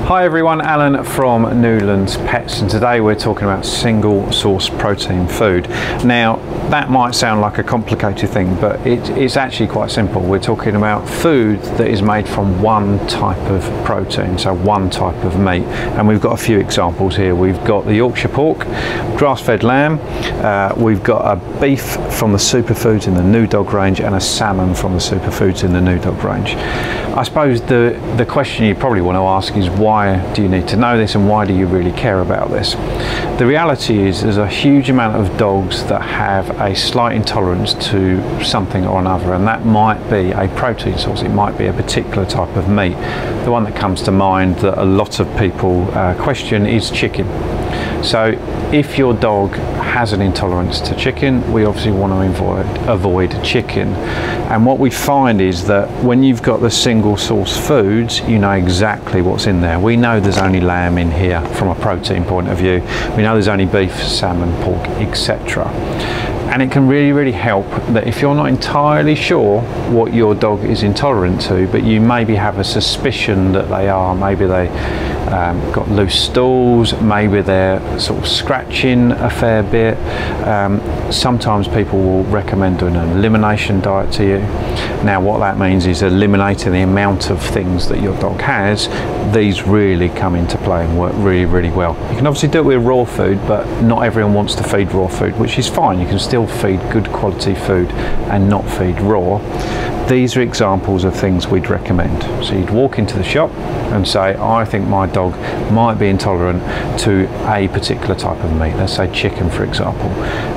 Hi everyone, Alan from Newlands Pets, and today we're talking about single source protein food. Now that might sound like a complicated thing, but it's actually quite simple. We're talking about food that is made from one type of protein, so one type of meat, and we've got a few examples here. We've got the Yorkshire pork, grass-fed lamb, we've got a beef from the superfoods in the New Dog range, and a salmon from the superfoods in the New Dog range. I suppose the question you probably want to ask is, why do you need to know this, and why do you really care about this? The reality is there's a huge amount of dogs that have a slight intolerance to something or another, and that might be a protein source, it might be a particular type of meat. The one that comes to mind that a lot of people question is chicken. So if your dog has an intolerance to chicken, we obviously want to avoid chicken. And what we find is that when you've got the single source foods, you know exactly what's in there. We know there's only lamb in here from a protein point of view. We know there's only beef, salmon, pork, etc. And it can really help that if you're not entirely sure what your dog is intolerant to, but you maybe have a suspicion that they are, maybe they got loose stools, maybe they're sort of scratching a fair bit. Sometimes people will recommend doing an elimination diet to you. Now what that means is eliminating the amount of things that your dog has. These really come into play and work really well. You can obviously do it with raw food, but not everyone wants to feed raw food, which is fine. You can still feed good quality food and not feed raw. These are examples of things we'd recommend. So you'd walk into the shop and say, I think my dog might be intolerant to a particular type of meat, let's say chicken for example,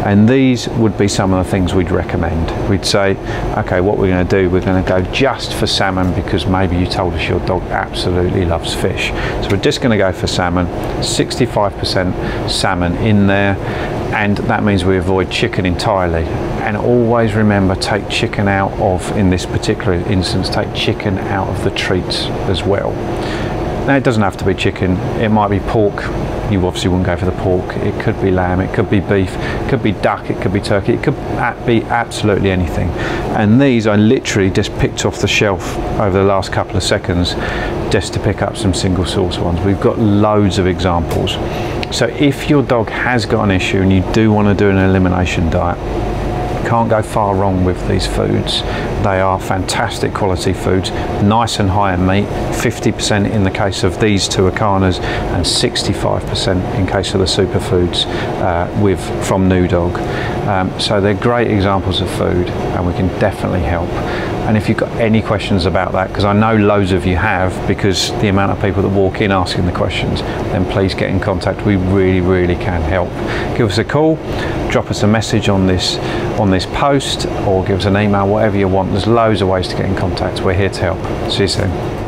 and these would be some of the things we'd recommend. We'd say, okay, what we're going to do, we're going to go just for salmon because maybe you told us your dog absolutely loves fish, so we're just going to go for salmon, 65% salmon in there, and that means we avoid chicken entirely. And always remember, take chicken out of, in this particular instance, take chicken out of the treats as well. Now it doesn't have to be chicken, it might be pork. You obviously wouldn't go for the pork. It could be lamb, it could be beef, it could be duck, it could be turkey, it could be absolutely anything. And these I literally just picked off the shelf over the last couple of seconds just to pick up some single source ones. We've got loads of examples. So if your dog has got an issue and you do want to do an elimination diet, can't go far wrong with these foods. They are fantastic quality foods, nice and high in meat, 50% in the case of these two Acanas and 65% in case of the superfoods from New Dog. So they're great examples of food and we can definitely help. And if you've got any questions about that, because I know loads of you have, because the amount of people that walk in asking the questions, then please get in contact. We really can help. Give us a call, drop us a message on this post, or give us an email, whatever you want. There's loads of ways to get in contact. We're here to help. See you soon.